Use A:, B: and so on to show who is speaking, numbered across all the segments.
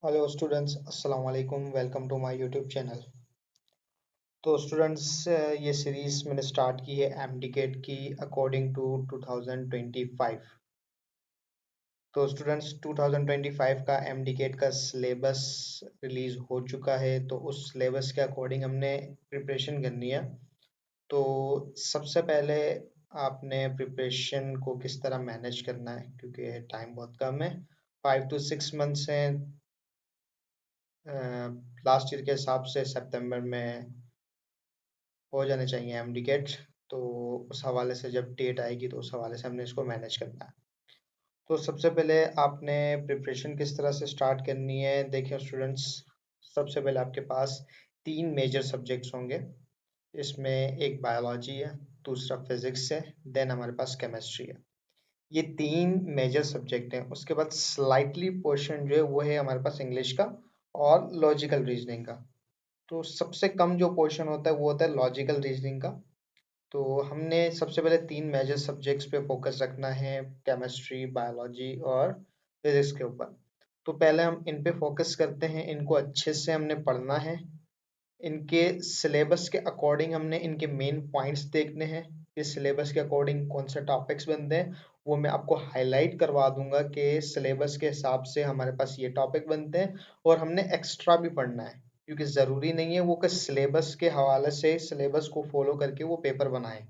A: Hello students, अस्सलाम वालेकुम। Welcome to my YouTube channel. तो स्टूडेंट्स, ये सीरीज मैंने स्टार्ट की है एमडीकेट की अकॉर्डिंग टू 2025। तो स्टूडेंट्स, 2025 का एमडीकेट का सिलेबस रिलीज हो चुका है। तो उस सिलेबस के अकॉर्डिंग हमने प्रिपरेशन करनी है। तो सबसे पहले आपने प्रिपरेशन को किस तरह मैनेज करना है, क्योंकि टाइम बहुत कम है, 5 to 6 मंथ्स हैं। लास्ट ईयर के हिसाब से सितंबर में हो जाने चाहिए एमडीकेट। तो उस हवाले से जब डेट आएगी तो उस हवाले से हमने इसको मैनेज करना है। तो सबसे पहले आपने प्रिपरेशन किस तरह से स्टार्ट करनी है। देखिए स्टूडेंट्स, सबसे पहले आपके पास तीन मेजर सब्जेक्ट्स होंगे। इसमें एक बायोलॉजी है, दूसरा फिजिक्स है, देन हमारे पास केमिस्ट्री है। ये तीन मेजर सब्जेक्ट हैं। उसके बाद स्लाइटली पोर्शन जो है वो है हमारे पास इंग्लिश का और लॉजिकल रीजनिंग का। तो सबसे कम जो पोर्शन होता है वो होता है लॉजिकल रीजनिंग का। तो हमने सबसे पहले तीन मेजर सब्जेक्ट्स पे फोकस रखना है, केमिस्ट्री, बायोलॉजी और फिजिक्स के ऊपर। तो पहले हम इन पे फोकस करते हैं। इनको अच्छे से हमने पढ़ना है। इनके सिलेबस के अकॉर्डिंग हमने इनके मेन पॉइंट्स देखने हैं। इस सिलेबस के अकॉर्डिंग कौन से टॉपिक्स बनते हैं वो मैं आपको हाईलाइट करवा दूंगा कि सिलेबस के हिसाब से हमारे पास ये टॉपिक बनते हैं। और हमने एक्स्ट्रा भी पढ़ना है, क्योंकि ज़रूरी नहीं है वो कि सिलेबस के हवाले से सिलेबस को फॉलो करके वो पेपर बनाए।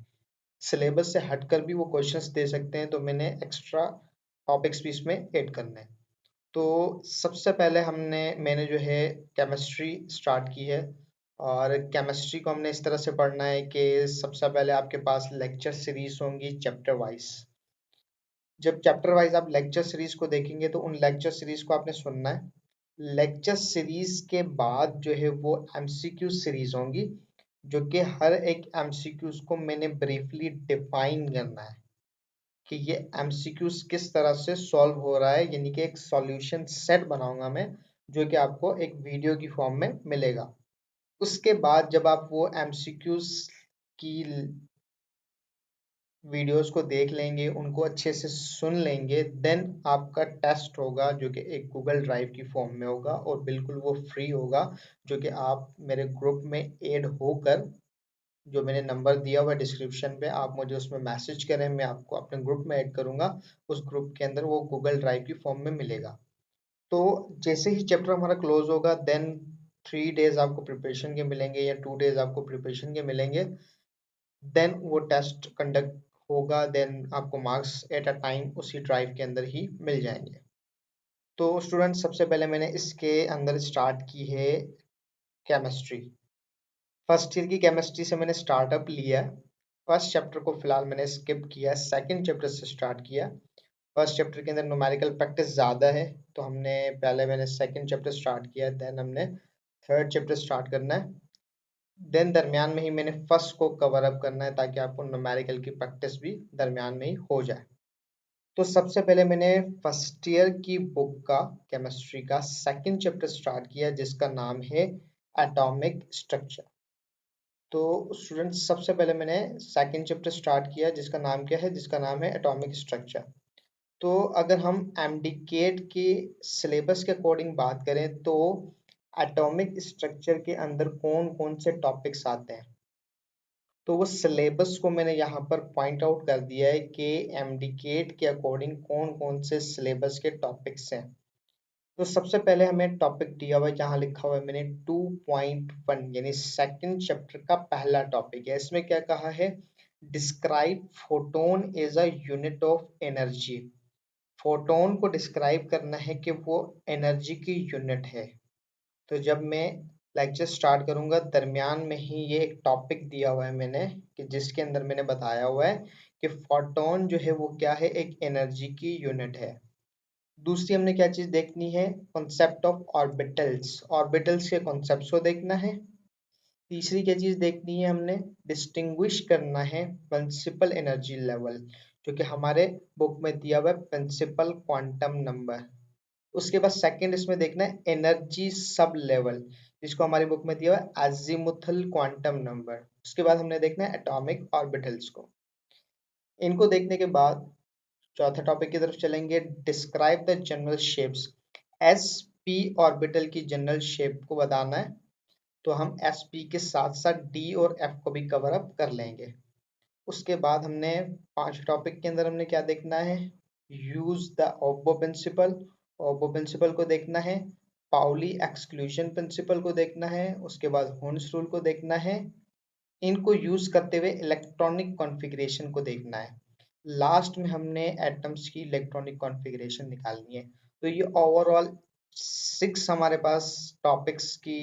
A: सिलेबस से हटकर भी वो क्वेश्चंस दे सकते हैं। तो मैंने एक्स्ट्रा टॉपिक्स भी इसमें ऐड करने हैं। तो सबसे पहले मैंने जो है केमिस्ट्री स्टार्ट की है। और केमिस्ट्री को हमने इस तरह से पढ़ना है कि सबसे पहले आपके पास लेक्चर सीरीज होंगी चैप्टर वाइज। जब चैप्टर वाइज आप लेक्चर सीरीज को देखेंगे तो उन लेक्चर सीरीज को आपने सुनना है। लेक्चर सीरीज के बाद जो है वो एमसीक्यू सीरीज होंगी, जो कि हर एक एमसीक्यूज को मैंने ब्रीफली डिफाइन करना है कि ये एमसीक्यूज किस तरह से सॉल्व हो रहा है। यानी कि एक सॉल्यूशन सेट बनाऊंगा मैं, जो कि आपको एक वीडियो की फॉर्म में मिलेगा। उसके बाद जब आप वो एमसीक्यूज की वीडियोस को देख लेंगे, उनको अच्छे से सुन लेंगे, देन आपका टेस्ट होगा जो कि एक गूगल ड्राइव की फॉर्म में होगा और बिल्कुल वो फ्री होगा। जो कि आप मेरे ग्रुप में ऐड होकर, जो मैंने नंबर दिया हुआ है डिस्क्रिप्शन पे, आप मुझे उसमें मैसेज करें, मैं आपको अपने ग्रुप में ऐड करूंगा। उस ग्रुप के अंदर वो गूगल ड्राइव की फॉर्म में मिलेगा। तो जैसे ही चैप्टर हमारा क्लोज होगा, देन 3 डेज आपको प्रिपरेशन के मिलेंगे या 2 डेज आपको प्रिपरेशन के मिलेंगे। देन वो टेस्ट कंडक्ट होगा, देन आपको मार्क्स एट अ टाइम उसी ड्राइव के अंदर ही मिल जाएंगे। तो स्टूडेंट, सबसे पहले मैंने इसके अंदर स्टार्ट की है केमिस्ट्री। फर्स्ट ईयर की केमिस्ट्री से मैंने स्टार्टअप लिया। फर्स्ट चैप्टर को फिलहाल मैंने स्किप किया, सेकंड चैप्टर से स्टार्ट किया। फर्स्ट चैप्टर के अंदर न्यूमेरिकल प्रैक्टिस ज़्यादा है, तो मैंने सेकंड चैप्टर स्टार्ट किया, देन हमने थर्ड चैप्टर स्टार्ट करना है। देन दरमियान में ही मैंने फर्स्ट को कवर अप करना है, ताकि आपको न्यूमेरिकल की प्रैक्टिस भी दरमियान में ही हो जाए। तो सबसे पहले मैंने फर्स्ट ईयर की बुक का केमिस्ट्री का सेकंड चैप्टर स्टार्ट किया, जिसका नाम है एटॉमिक स्ट्रक्चर। तो स्टूडेंट्स, सबसे पहले मैंने सेकंड चैप्टर स्टार्ट किया, जिसका नाम क्या है, जिसका नाम है एटॉमिक स्ट्रक्चर। तो अगर हम एमडीकेट के सिलेबस के अकॉर्डिंग बात करें तो एटॉमिक स्ट्रक्चर के अंदर कौन कौन से टॉपिक्स आते हैं, तो वो सिलेबस को मैंने यहाँ पर पॉइंट आउट कर दिया है कि एमडीकेट के अकॉर्डिंग कौन कौन से सिलेबस के टॉपिक्स हैं। तो सबसे पहले हमें टॉपिक दिया हुआ है, जहाँ लिखा हुआ है मैंने 2.1, यानी सेकंड चैप्टर का पहला टॉपिक है। इसमें क्या कहा है, describe photon as a unit of energy. Photon को डिस्क्राइब करना है कि वो एनर्जी की यूनिट है। तो जब मैं लेक्चर स्टार्ट करूंगा, दरमियान में ही ये एक टॉपिक दिया हुआ है मैंने, कि जिसके अंदर मैंने बताया हुआ है कि फोटोन जो है वो क्या है, एक एनर्जी की यूनिट है। दूसरी हमने क्या चीज देखनी है, कॉन्सेप्ट ऑफ ऑर्बिटल्स, ऑर्बिटल्स के कॉन्सेप्ट्स को देखना है। तीसरी क्या चीज देखनी है, हमने डिस्टिंग्विश करना है प्रिंसिपल एनर्जी लेवल, जो कि हमारे बुक में दिया हुआ है प्रिंसिपल क्वांटम नंबर। उसके बाद सेकंड इसमें देखना है एनर्जी सब लेवल, जिसको हमारी बुक में दिया हुआ है अजीमुथल क्वांटम नंबर। उसके बाद हमने देखना है एटॉमिक ऑर्बिटल्स को। इनको देखने के बाद चौथे टॉपिक की तरफ चलेंगे, describe the general shapes S p orbital की जनरल शेप को बताना है, तो हम sp के साथ साथ d और f को भी कवर अप कर लेंगे। उसके बाद हमने 5 टॉपिक के अंदर हमने क्या देखना है, यूज द ऑब्बो प्रिंसिपल, ऑब्बो प्रिंसिपल को देखना है, पाउली एक्सक्लूजन प्रिंसिपल को देखना है, उसके बाद होन्स रूल को देखना है, इनको यूज करते हुए इलेक्ट्रॉनिक कॉन्फ़िगरेशन को देखना है, लास्ट में हमने एटम्स की इलेक्ट्रॉनिक कॉन्फ़िगरेशन निकालनी है। तो ये ओवरऑल 6 हमारे पास टॉपिक्स की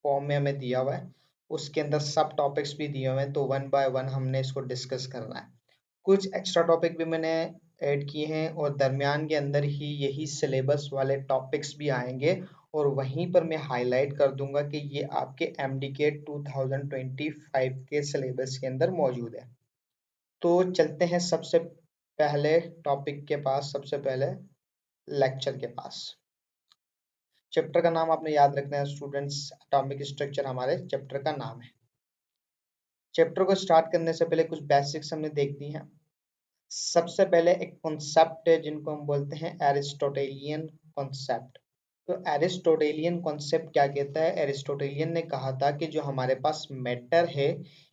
A: फॉर्म में हमें दिया हुआ है, उसके अंदर सब टॉपिक्स भी दिए हुए हैं, तो 1 बाय 1 हमने इसको डिस्कस करना है। कुछ एक्स्ट्रा टॉपिक भी मैंने ऐड किए हैं और दरमियान के अंदर ही यही सिलेबस वाले टॉपिक्स भी आएंगे और वहीं पर मैं हाईलाइट कर दूंगा कि ये आपके एमडीके 2025 के सिलेबस के अंदर मौजूद है। तो चलते हैं सबसे पहले टॉपिक के पास, सबसे पहले लेक्चर के पास। चैप्टर का नाम आपने याद रखना है स्टूडेंट्स, एटॉमिक स्ट्रक्चर हमारे चैप्टर का नाम है। चैप्टर को स्टार्ट करने से पहले कुछ बेसिक्स हमने देखनी है। सबसे पहले एक कॉन्सेप्ट है जिनको हम बोलते हैं एरिस्टोटेलियन कॉन्सेप्ट। तो एरिस्टोटेलियन कॉन्सेप्ट क्या कहता है, एरिस्टोटेलियन ने कहा था कि जो हमारे पास मैटर है,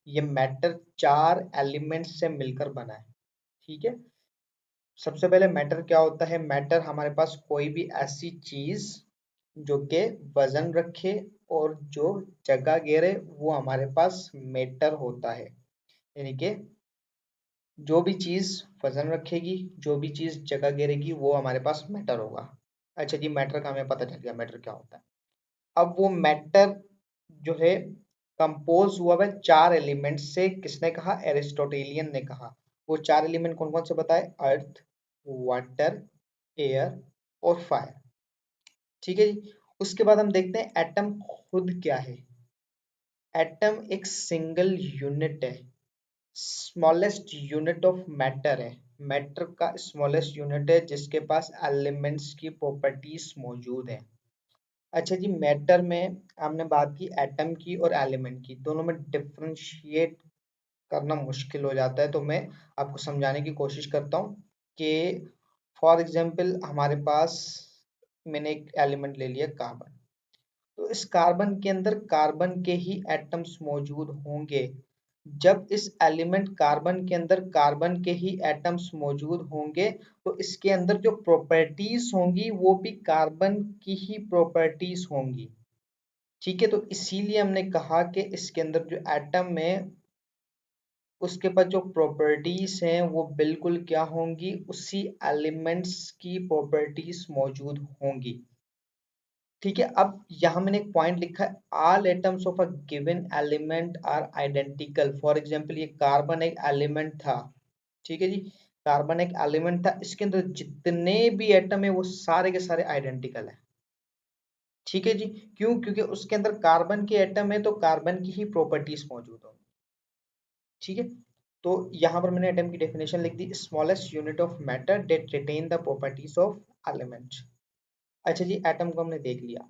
A: ये मैटर 4 एलिमेंट से मिलकर बना है। ठीक है, सबसे पहले मैटर क्या होता है, मैटर हमारे पास कोई भी ऐसी चीज जो कि वजन रखे और जो जगह घेरे, वो हमारे पास मैटर होता है। यानी कि जो भी चीज वजन रखेगी, जो भी चीज जगह घेरेगी, वो हमारे पास मैटर होगा। अच्छा जी, मैटर का हमें पता चल गया मैटर क्या होता है। अब वो मैटर जो है कंपोज हुआ है 4 एलिमेंट से, किसने कहा, एरिस्टोटेलियन ने कहा। वो 4 एलिमेंट कौन कौन से बताए, अर्थ, वाटर, एयर और फायर। ठीक है जी, उसके बाद हम देखते हैं एटम खुद क्या है। एटम एक सिंगल यूनिट है, स्मॉलेस्ट यूनिट ऑफ मैटर है। मैटर का स्मॉलेस्ट यूनिट है जिसके पास एलिमेंट्स की प्रॉपर्टीज मौजूद है। अच्छा जी, मैटर में हमने बात की एटम की और एलिमेंट की, दोनों में डिफरेंशिएट करना मुश्किल हो जाता है, तो मैं आपको समझाने की कोशिश करता हूँ कि फॉर एग्जांपल हमारे पास मैंने एक एलिमेंट ले लिया कार्बन, तो इस कार्बन के अंदर कार्बन के ही एटम्स मौजूद होंगे। जब इस एलिमेंट कार्बन के अंदर कार्बन के ही एटम्स मौजूद होंगे, तो इसके अंदर जो प्रॉपर्टीज होंगी वो भी कार्बन की ही प्रॉपर्टीज होंगी। ठीक है, तो इसीलिए हमने कहा कि इसके अंदर जो एटम है उसके पास जो प्रॉपर्टीज हैं वो बिल्कुल क्या होंगी, उसी एलिमेंट्स की प्रॉपर्टीज मौजूद होंगी। ठीक है, अब यहाँ मैंने एक पॉइंट लिखा है, all atoms of a given element are identical. For example ये कार्बन एक एलिमेंट था, ठीक है जी, कार्बन एक एलिमेंट था, इसके अंदर जितने भी एटम है वो सारे के सारे आइडेंटिकल है। ठीक है जी, क्यों, क्योंकि उसके अंदर कार्बन के एटम है तो कार्बन की ही प्रॉपर्टीज मौजूद होंगी। ठीक है, तो यहाँ पर मैंने एटम की डेफिनेशन लिख दी, smallest unit of matter that retain the properties of element. अच्छा जी, एटम को हमने देख लिया।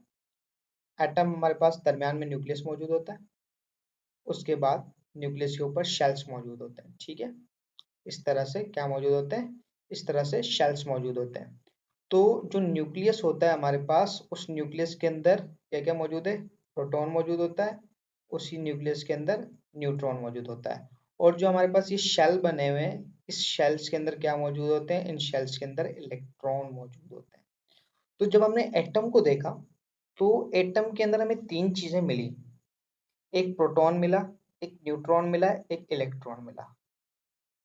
A: एटम हमारे पास दरमियान में न्यूक्लियस मौजूद होता है, उसके बाद न्यूक्लियस के ऊपर शेल्स मौजूद होते हैं। ठीक है, इस तरह से क्या मौजूद होते हैं, इस तरह से शेल्स मौजूद होते हैं। तो जो न्यूक्लियस होता है हमारे पास, उस न्यूक्लियस के अंदर क्या क्या मौजूद है, प्रोटॉन मौजूद होता है, उसी न्यूक्लियस के अंदर न्यूट्रॉन मौजूद होता है। और जो हमारे पास ये शेल बने हुए हैं, इस शेल्स के अंदर क्या मौजूद होते हैं, इन शेल्स के अंदर इलेक्ट्रॉन मौजूद होते हैं। तो जब हमने एटम को देखा, तो एटम के अंदर हमें 3 चीजें मिली, एक प्रोटॉन मिला, एक न्यूट्रॉन मिला, एक इलेक्ट्रॉन मिला।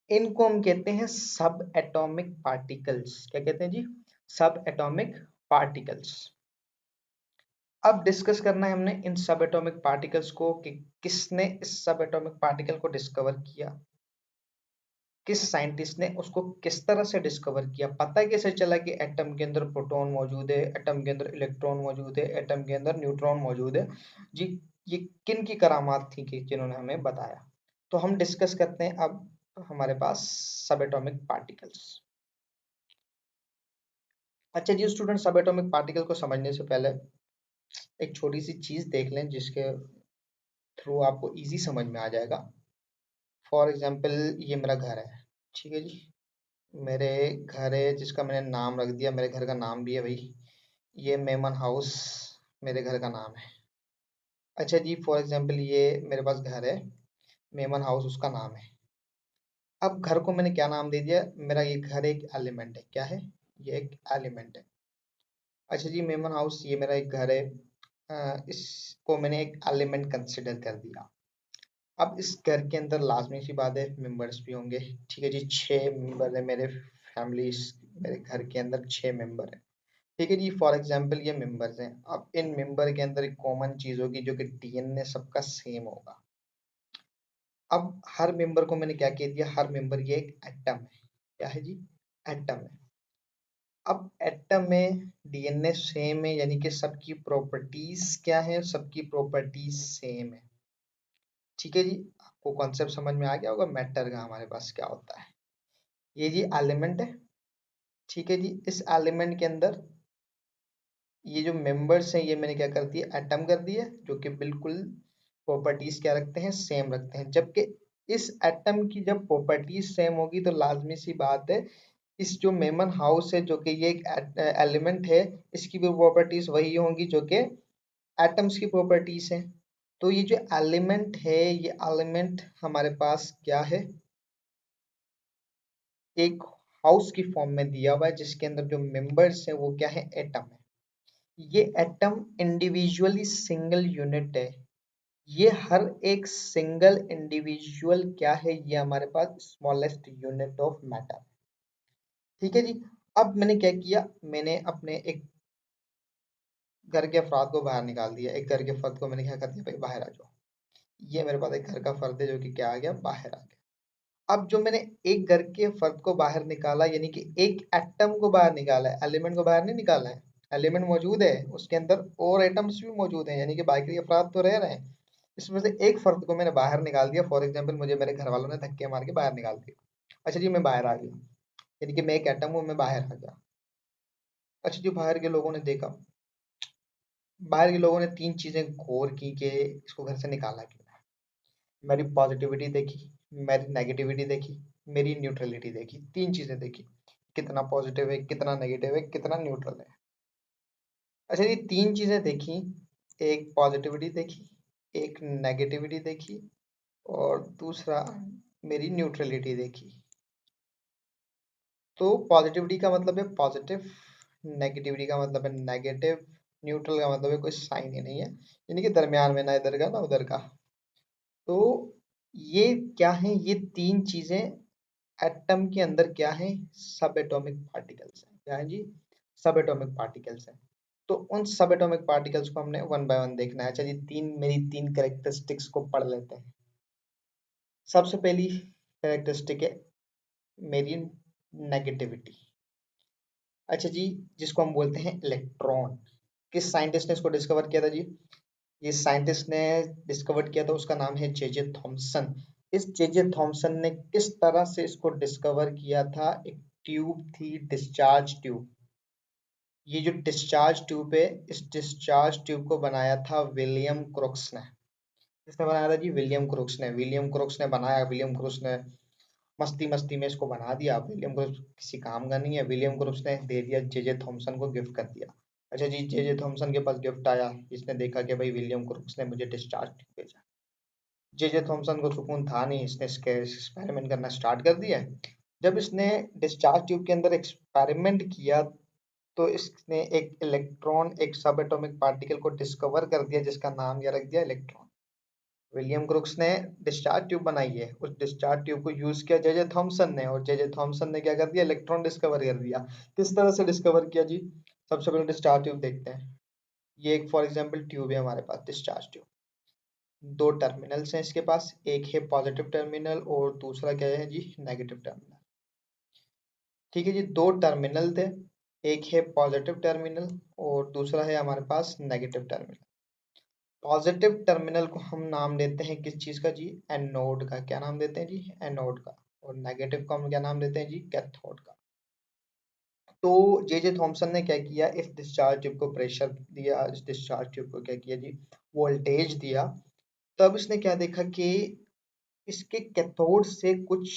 A: इनको हम कहते हैं सब एटॉमिक पार्टिकल्स। क्या कहते हैं जी, सब एटॉमिक पार्टिकल्स। अब डिस्कस करना है हमने इन सब एटॉमिक पार्टिकल्स को कि किसने इस सब एटॉमिक पार्टिकल को डिस्कवर किया, किस साइंटिस्ट ने उसको किस तरह से डिस्कवर किया, पता कैसे चला कि एटम के अंदर प्रोटॉन मौजूद है, एटम के अंदर इलेक्ट्रॉन मौजूद है, एटम के अंदर न्यूट्रॉन मौजूद है जी। ये किन की करामात थी कि जिन्होंने हमें बताया। तो हम डिस्कस करते हैं अब हमारे पास सब एटॉमिक पार्टिकल्स। अच्छा जी स्टूडेंट, सब एटॉमिक पार्टिकल को समझने से पहले एक छोटी सी चीज देख लें जिसके थ्रू आपको इजी समझ में आ जाएगा। फॉर एग्जांपल ये मेरा घर है, ठीक है जी, मेरे घर है जिसका मैंने नाम रख दिया, मेरे घर का नाम भी है भाई, ये मेमन हाउस मेरे घर का नाम है। अच्छा जी, फॉर एग्जांपल ये मेरे पास घर है, मेमन हाउस उसका नाम है। अब घर को मैंने क्या नाम दे दिया, मेरा ये घर एक एलिमेंट है। क्या है? ये एक एलिमेंट है। अच्छा जी, मेमन हाउस ये मेरा एक घर है, इसको मैंने एक एलिमेंट कंसिडर कर दिया। अब इस घर के अंदर लाजमी सी बात है मेंबर्स भी होंगे। ठीक है जी, 6 मेंबर है मेरे फैमिली, मेरे घर के अंदर 6 मेंबर है। ठीक है जी, फॉर एग्जांपल ये मेंबर्स हैं। अब इन मेंबर के अंदर एक कॉमन चीज होगी जो कि डीएनए सबका सेम होगा। अब हर मेंबर को मैंने क्या कह दिया, हर मेंबर ये एक एटम है। क्या है जी? एटम है। अब एटम में डीएनए सेम है, यानी कि सबकी प्रॉपर्टीज क्या है, सबकी प्रॉपर्टीज सेम है। ठीक है जी, आपको कॉन्सेप्ट समझ में आ गया होगा मैटर का हमारे पास क्या होता है। ये जी एलिमेंट है। ठीक है जी, इस एलिमेंट के अंदर ये जो मेंबर्स हैं ये मैंने क्या कर दिया, एटम कर दिया, जो कि बिल्कुल प्रॉपर्टीज क्या रखते हैं, सेम रखते हैं। जबकि इस एटम की जब प्रॉपर्टीज सेम होगी तो लाजमी सी बात है इस जो मेमन हाउस है जो कि ये एक एलिमेंट है, इसकी भी प्रॉपर्टीज वही होंगी जो कि एटम्स की प्रॉपर्टीज हैं। तो ये जो एलिमेंट है, ये एलिमेंट हमारे पास क्या है, एक हाउस की फॉर्म में दिया हुआ है जिसके अंदर जो मेंबर्स है वो क्या है, एटम है। ये एटम इंडिविजुअली सिंगल यूनिट है। ये हर एक सिंगल इंडिविजुअल क्या है, ये हमारे पास स्मॉलेस्ट यूनिट ऑफ मैटर। ठीक है जी, अब मैंने क्या किया, मैंने अपने एक घर के अफराद को बाहर निकाल दिया। एक घर के फर्द को मैंने क्या कर दिया, भाई बाहर आ जाओ। ये मेरे पास एक घर का फर्द है जो कि क्या आ गया, बाहर आ गया। अब जो मैंने एक घर के फर्द को बाहर निकाला, यानी कि एक एटम को बाहर निकाला है, एलिमेंट को बाहर नहीं निकाला है। एलिमेंट मौजूद है, उसके अंदर और एटम्स भी मौजूद हैं, यानी कि बाकी अफराद तो रह रहे हैं। इसमें से एक फर्द को मैंने बाहर निकाल दिया। फॉर एग्जाम्पल मुझे मेरे घर वालों ने धक्के मार के बाहर निकाल दिया। अच्छा जी, मैं बाहर आ गया, यानी कि मैं एक एटम हूँ, मैं बाहर आ गया। अच्छा जी, बाहर के लोगों ने देखा, बाहर के लोगों ने 3 चीजें गौर की कि इसको घर से निकाला क्यों। मेरी पॉजिटिविटी देखी, मेरी नेगेटिविटी देखी, मेरी न्यूट्रलिटी देखी। 3 चीजें देखी, कितना पॉजिटिव है, कितना नेगेटिव है, कितना न्यूट्रल है। अच्छा ये 3 चीजें देखी, एक पॉजिटिविटी देखी, एक नेगेटिविटी देखी, और दूसरा मेरी न्यूट्रलिटी देखी। तो पॉजिटिविटी का मतलब है पॉजिटिव, नेगेटिविटी का मतलब है नेगेटिव, न्यूट्रल का मतलब है कोई साइन ही नहीं है, यानी कि दरमियान में, ना इधर का ना उधर का। तो ये क्या है, ये 3 चीजें एटम के अंदर क्या है, सब एटॉमिक पार्टिकल्स हैं। क्या है जी? सब एटॉमिक पार्टिकल्स हैं। तो उन सब एटॉमिक पार्टिकल्स को हमने वन बाय वन देखना है। अच्छा जी, मेरी 3 कैरेक्टरिस्टिक्स को पढ़ लेते हैं। सबसे पहली कैरेक्टरिस्टिक है मेरी नेगेटिविटी। अच्छा जी, जिसको हम बोलते हैं इलेक्ट्रॉन। किस साइंटिस्ट ने इसको डिस्कवर किया था जी? ये साइंटिस्ट ने डिस्कवर किया था, उसका नाम है जे जे थॉमसन। इस जे जे थॉमसन ने किस तरह से इसको डिस्कवर किया था, एक ट्यूब थी, डिस्चार्ज ट्यूब। ये जो डिस्चार्ज ट्यूब है, इस डिस्चार्ज ट्यूब को बनाया था विलियम क्रुक्स ने। किसने बनाया था जी? विलियम क्रुक्स ने। विलियम क्रुक्स ने बनाया, विलियम क्रुक्स ने मस्ती मस्ती में इसको बना दिया। विलियम क्रुक्स किसी काम का नहीं है, विलियम क्रुक्स ने दे दिया, जे जे थॉमसन को गिफ्ट कर दिया। अच्छा जी, जे जे थॉमसन के पास गिफ्ट आया, इसने देखा कि भाई विलियम क्रुक्स ने मुझे डिस्चार्ज ट्यूब भेजा। जे जे थॉमसन को सुकून था नहीं, इसने इसके एक्सपेरिमेंट करना स्टार्ट कर दिया। जब इसने डिस्चार्ज ट्यूब के अंदर एक्सपेरिमेंट किया तो इसने एक इलेक्ट्रॉन, एक सब एटॉमिक पार्टिकल को डिस्कवर कर दिया जिसका नाम यह रख दिया इलेक्ट्रॉन। विलियम क्रुक्स ने डिस्चार्ज ट्यूब बनाई है, उस डिस्चार्ज ट्यूब को यूज किया जे जे थॉमसन ने, और जे जे थॉमसन ने क्या कर दिया, इलेक्ट्रॉन डिस्कवर कर दिया। किस तरह से डिस्कवर किया जी? सबसे पहले डिस्चार्ज ट्यूब देखते हैं। ये एक फॉर एग्जांपल ट्यूब है हमारे पास, डिस्चार्ज ट्यूब। 2 टर्मिनल्स हैं इसके पास, एक है पॉजिटिव टर्मिनल और दूसरा क्या है जी, नेगेटिव टर्मिनल। ठीक है जी, 2 टर्मिनल थे, एक है पॉजिटिव टर्मिनल और दूसरा है हमारे पास नेगेटिव टर्मिनल। पॉजिटिव टर्मिनल को हम नाम देते हैं किस चीज का जी, एनोड का। क्या नाम देते हैं जी? एनोड का। और नेगेटिव को हम क्या नाम देते हैं जी, कैथोड का। तो जे जे थॉमसन ने क्या किया, इस डिस्चार्ज ट्यूब को प्रेशर दिया, इस डिस्चार्ज ट्यूब को क्या किया जी, वोल्टेज दिया। तब इसने क्या देखा कि इसके कैथोड से कुछ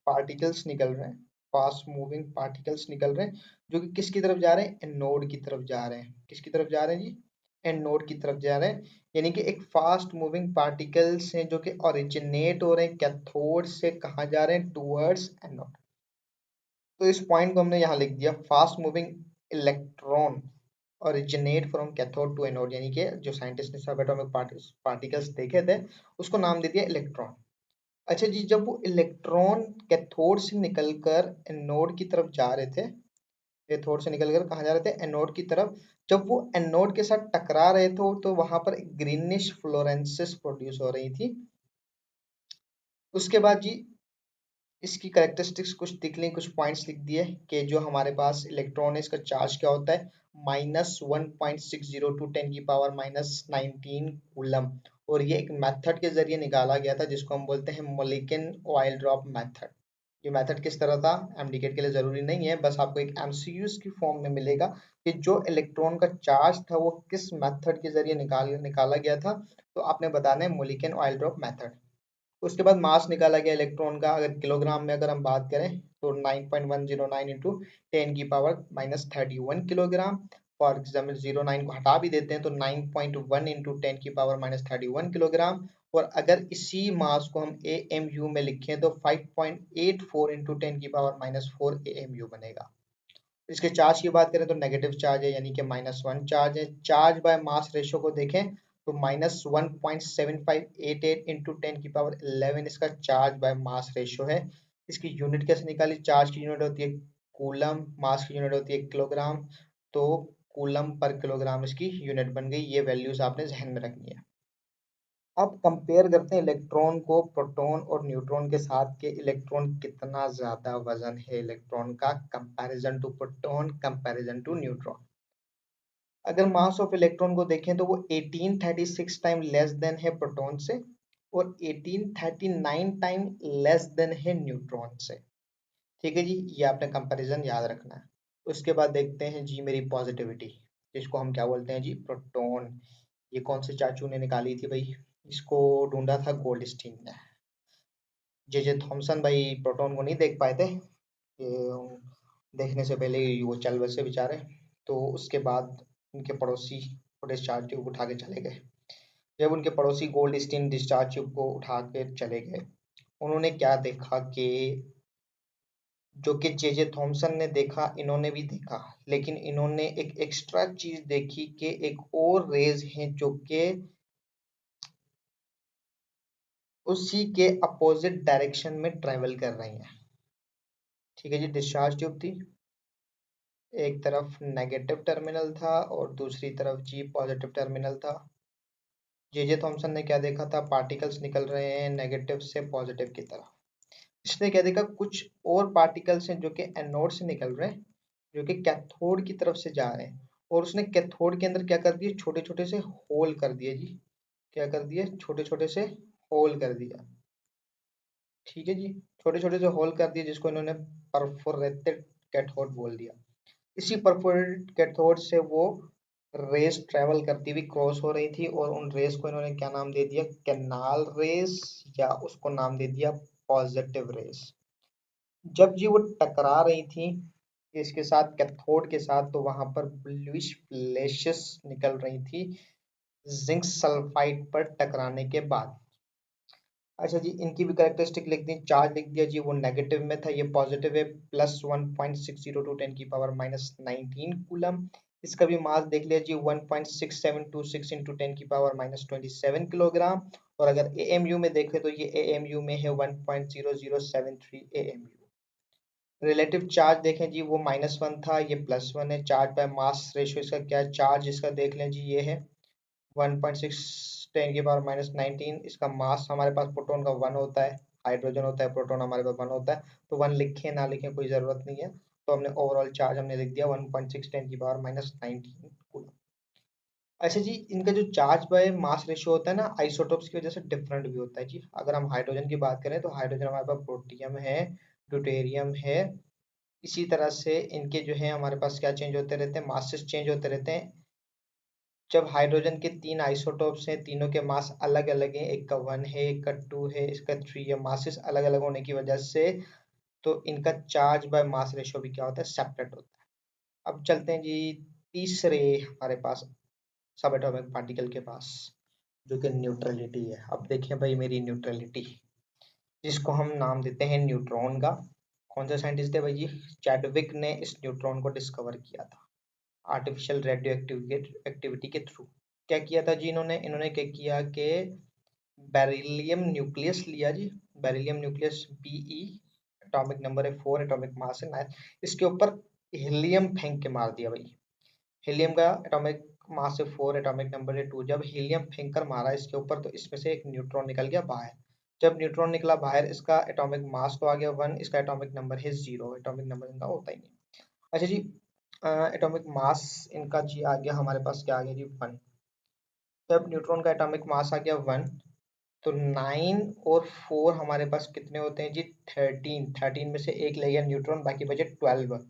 A: पार्टिकल्स निकल रहे हैं, फास्ट मूविंग पार्टिकल्स निकल रहे हैं, जो कि किसकी तरफ जा रहे हैं, एनोड की तरफ जा रहे हैं। किसकी तरफ जा रहे हैं जी, एनोड की तरफ जा रहे हैं। यानी कि एक फास्ट मूविंग पार्टिकल्स हैं जो कि ओरिजिनेट हो रहे हैं कैथोड से, कहाँ जा रहे हैं, टूवर्ड्स एनोड। तो इस पॉइंट को हमने यहाँ लिख दिया, fast moving electron originate from cathode to anode, यानी कि जो साइंटिस्ट ने सब एटॉमिक पार्टिकल्स देखे थे उसको नाम दे दिया इलेक्ट्रॉन। अच्छा जी, जब वो इलेक्ट्रॉन कैथोड से निकलकर एनोड की तरफ जा रहे थे, कैथोड से निकलकर कहाँ जा रहे थे, एनोड की तरफ, जब वो एनोड के साथ टकरा रहे थे तो वहां पर ग्रीनिश फ्लोरेंसेस प्रोड्यूस हो रही थी। उसके बाद जी इसकी कैरेक्टरिस्टिक्स कुछ दिख ली, कुछ पॉइंट्स लिख दिए कि जो हमारे पास इलेक्ट्रॉन है इसका चार्ज क्या होता है, -1.602 × 10⁻⁹ कूलम। और ये एक मेथड के जरिए निकाला गया था जिसको हम बोलते हैं मोलिकन ऑयल ड्रॉप मेथड। ये मेथड किस तरह था, एमडीकेट के लिए जरूरी नहीं है, बस आपको एक एमसीक्यूज की फॉर्म में मिलेगा कि जो इलेक्ट्रॉन का चार्ज था वो किस मेथड के जरिए निकाला गया था, तो आपने बताना है मोलिकन ऑयल ड्रॉप मेथड। उसके बाद मास निकाला गया इलेक्ट्रॉन का, अगर किलोग्राम में अगर हम बात करें तो 9.109 इंटू 10⁻31 किलोग्राम। फॉर एग्जाम्पल 09 को हटा भी देते हैं तो 9.1 इंटू 10⁻31 किलोग्राम। और अगर इसी मास को हम AMU में लिखें तो 5.84 इंटू 10⁻⁴ AMU बनेगा। इसके चार्ज की बात करें तो नेगेटिव चार्ज है, यानी कि -1 चार्ज है। चार्ज बाय मास रेशो को देखें तो -1.7588 इंटू 10⁻11 इसका चार्ज बाय मास रेशो है। इसकी यूनिट कैसे निकाली, चार्ज की यूनिट होती है कूलम, मास की यूनिट होती है किलोग्राम, तो कूलम पर किलोग्राम इसकी यूनिट बन गई। ये वैल्यूज आपने ध्यान में रखनी है। अब कंपेयर करते हैं इलेक्ट्रॉन को प्रोटॉन और न्यूट्रॉन के साथ, के इलेक्ट्रॉन कितना ज्यादा वजन है इलेक्ट्रॉन का, comparison to proton, comparison to neutron. अगर मास ऑफ इलेक्ट्रॉन को देखें तो वो 1836 टाइम लेस देन है प्रोटॉन से और 1839 टाइम लेस देन है न्यूट्रॉन से। ठीक है जी, ये आपने कंपैरिजन याद रखना है। उसके बाद देखते हैं जी मेरी पॉजिटिविटी, जिसको हम क्या बोलते हैं जी, प्रोटॉन। ये कौन से चाचू ने निकाली थी भाई, इसको ढूंढा था गोल्डस्टीन ने। जे थॉमसन भाई प्रोटॉन को नहीं देख पाए थे, ये देखने से पहले ही वो चल बसे बेचारे। तो उसके बाद उनके पड़ोसी वो डिस्चार्ज ट्यूब उठा के चले गए। जब उनके पड़ोसी गोल्डस्टीन डिस्चार्ज ट्यूब को उठा के चले गए, उन्होंने क्या देखा कि जो कि जे थॉमसन ने देखा इन्होंने भी देखा, लेकिन इन्होंने एक एक्स्ट्रा चीज देखी कि एक और रेज हैं जो कि उसी के अपोजिट डायरेक्शन में ट्रेवल कर रही हैं। ठीक है जी, डिस्चार्ज ट्यूब थी, एक तरफ नेगेटिव टर्मिनल था और दूसरी तरफ जी पॉजिटिव टर्मिनल था। जे थॉमसन ने क्या देखा था, पार्टिकल्स निकल रहे हैं नेगेटिव से पॉजिटिव की तरफ। इसने क्या देखा, कुछ और पार्टिकल्स हैं जो कि एनोड से निकल रहे हैं, जो कि कैथोड की तरफ से जा रहे हैं। और उसने कैथोड के अंदर क्या कर दिए, छोटे छोटे से होल कर दिए जी। क्या कर दिए, छोटे छोटे से होल कर दिया। ठीक है जी, छोटे छोटे से होल कर दिए जिसको इन्होंने परफोरेटेड कैथोड बोल दिया। इसी परफोरेटेड कैथोड से वो रेस ट्रेवल करती हुई क्रॉस हो रही थी और उन रेस को इन्होंने क्या नाम दे दिया, कैनाल रेस, या उसको नाम दे दिया पॉजिटिव रेस। जब जी वो टकरा रही थी इसके साथ, कैथोड के साथ, तो वहां पर ब्लूइश फ्लैशेस निकल रही थी जिंक सल्फाइड पर टकराने के बाद। अच्छा जी, इनकी भी कैरेक्टरिस्टिक लिख दी, चार्ज लिख दिया जी, वो नेगेटिव में था, ये पॉजिटिव है, +1.602 10⁻⁹ कूलम। इसका भी मास देख लिया जी, 1.6726 इंटू 10⁻⁻27 किलोग्राम। और अगर AMU में देखें तो ये AMU में है 1.0073 AMU। रिलेटिव चार्ज देखें जी, वो -1 था, ये +1 है। चार्ज बाय मास रेशियो इसका क्या है, चार्ज इसका देख लें जी, ये है 1.6 10⁻⁻19। इसका मास हमारे पास प्रोटॉन का 1 होता है, हाइड्रोजन होता है, प्रोटॉन हमारे पास 1 होता है, तो 1 लिखें ना लिखें कोई जरूरत नहीं है। तो हमने ओवरऑल चार्ज हमने लिख दिया 1.6 10⁻⁻19 कूलम। अच्छा जी, इनका जो चार्ज बाय मास रेशियो होता है ना, आइसोटोप्स की वजह से डिफरेंट भी होता है जी। अगर हम हाइड्रोजन की बात करें तो हाइड्रोजन हमारे पास प्रोटियम है, ड्यूटेरियम है। इसी तरह से इनके जो है हमारे पास क्या चेंज होते रहते हैं, मासेस चेंज होते रहते हैं। जब हाइड्रोजन के 3 आइसोटोप्स हैं, तीनों के मास अलग अलग हैं, एक का 1 है, एक का 2 है, इसका 3 है। मासेस अलग अलग होने की वजह से तो इनका चार्ज बाय मास रेशियो भी क्या होता है, सेपरेट होता है। अब चलते हैं जी तीसरे हमारे पास सब एटॉमिक पार्टिकल के पास, जो कि न्यूट्रलिटी है। अब देखिए भाई मेरी न्यूट्रलिटी, जिसको हम नाम देते हैं न्यूट्रॉन का। कौन सा साइंटिस्ट है भाई जी? चैडविक ने इस न्यूट्रॉन को डिस्कवर किया था आर्टिफिशियल रेडियो एक्टिविटी के थ्रू। क्या किया था जी इन्होंने क्या किया कि बेरिलियम न्यूक्लियस लिया जी, beryllium nucleus Be, atomic number है 4, एटॉमिक मास है 9, इसके ऊपर हीलियम फेंक के मार दिया भाई। हीलियम का एटॉमिक मास है 4, एटॉमिक नंबर है 2, जब हीलियम फेंक कर मारा इसके ऊपर तो इसमें से एक न्यूट्रॉन निकल गया बाहर। जब न्यूट्रॉन निकला बाहर, इसका एटॉमिक मास तो आ गया 1, इसका एटॉमिक नंबर है 0, एटॉमिक नंबर इनका होता ही नहीं। अच्छा जी, एटॉमिक मास इनका जी आ गया हमारे पास, क्या आ गया जी 1। जब न्यूट्रॉन का एटॉमिक मास आ गया 1, तो 9 और 4 हमारे पास कितने होते हैं जी 13, 13 में से एक ले गया न्यूट्रॉन, बाकी बचे 12।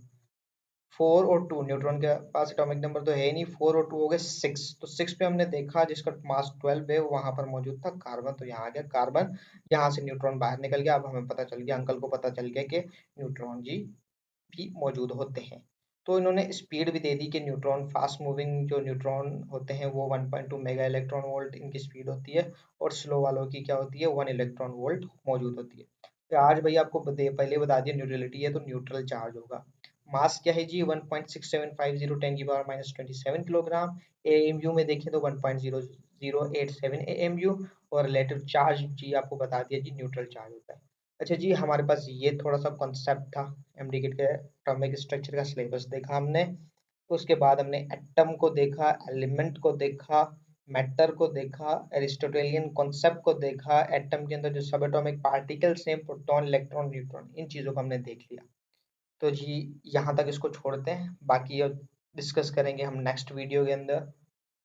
A: 4 और 2, न्यूट्रॉन के पास एटॉमिक नंबर तो है ही नहीं, 4 और 2 हो गए 6। तो 6 पे हमने देखा जिसका मास 12 है वहां पर मौजूद था कार्बन, तो यहाँ आ गया कार्बन, यहाँ से न्यूट्रॉन बाहर निकल गया। अब हमें पता चल गया, अंकल को पता चल गया कि न्यूट्रॉन जी भी मौजूद होते हैं। तो इन्होंने स्पीड भी दे दी कि न्यूट्रॉन फास्ट मूविंग जो न्यूट्रॉन होते हैं वो 1.2 मेगा इलेक्ट्रॉन वोल्ट इनकी स्पीड होती है, और स्लो वालों की क्या होती है 1 इलेक्ट्रॉन वोल्ट मौजूद होती है। तो आज भाई आपको पहले बता दिया न्यूट्रलिटी है तो न्यूट्रल चार्ज होगा। मास क्या है जी 1.6750 10 की पावर -27 किलोग्राम। एएमयू में देखें तो 1.0087 एएमयू, और रिलेटिव चार्ज जी आपको बता दिया जी न्यूट्रल चार्ज होता है। अच्छा जी, हमारे पास ये थोड़ा सा कॉन्सेप्ट था एमडीकेट के एटॉमिक स्ट्रक्चर का सिलेबस देखा हमने। उसके बाद हमने एटम को देखा, एलिमेंट को देखा, मैटर को देखा, एरिस्टोटेलियन कॉन्सेप्ट को देखा, एटम के अंदर जो सब एटॉमिक पार्टिकल्स हैं प्रोटॉन इलेक्ट्रॉन न्यूट्रॉन, इन चीजों को हमने देख लिया। तो जी यहाँ तक इसको छोड़ते हैं, बाकी अब डिस्कस करेंगे हम नेक्स्ट वीडियो के अंदर।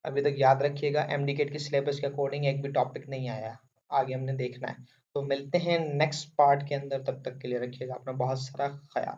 A: अभी तक याद रखिएगा एमडीकेट के सिलेबस के अकॉर्डिंग एक भी टॉपिक नहीं आया, आगे हमने देखना है। तो मिलते हैं नेक्स्ट पार्ट के अंदर, तब तक के लिए रखिएगा अपना बहुत सारा ख्याल।